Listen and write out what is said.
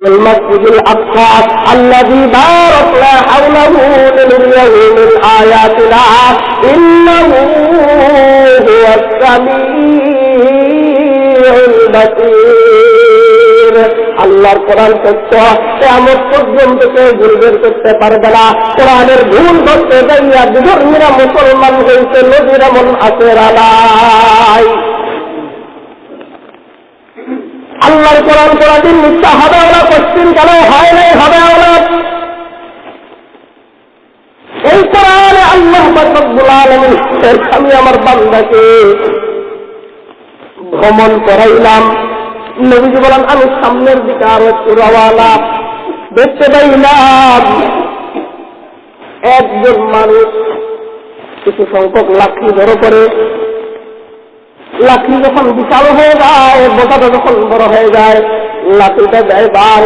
المسجد الأقصى الذي باركنا حوله لنريه من آياتنا إنه هو السميع البصير আল্লাহর কোরআন সত্য কিয়ামত পর্যন্ত কেউ ভুল বের করতে পারবে না। কোরআনের ভুল ধরতে যাইয়া বিধর্মীরা মুসলমান হয়েছে, নবীর এমন আছেরা নাই। আল্লাহর কোরআন কোরআন মিথ্যা হবে না, পশ্চিম কালে হয় নাই, হবে না। এই কোরআনে আল্লাহ রব্বুল আলামিন আমি আমার বান্দাকে ভ্রমণ করাইলাম। নবীজি বলেন আমি সামনের দিকে আরো একটু রওয়ানা, দেখতে পাইলাম একজন মানুষ কিছু সংখ্যক লাকড়ি ধরে করে, লাকড়ি যখন বিশাল হয়ে যায়, বোঝাটা যখন বড় হয়ে যায়, লাকড়িটা দেয় বার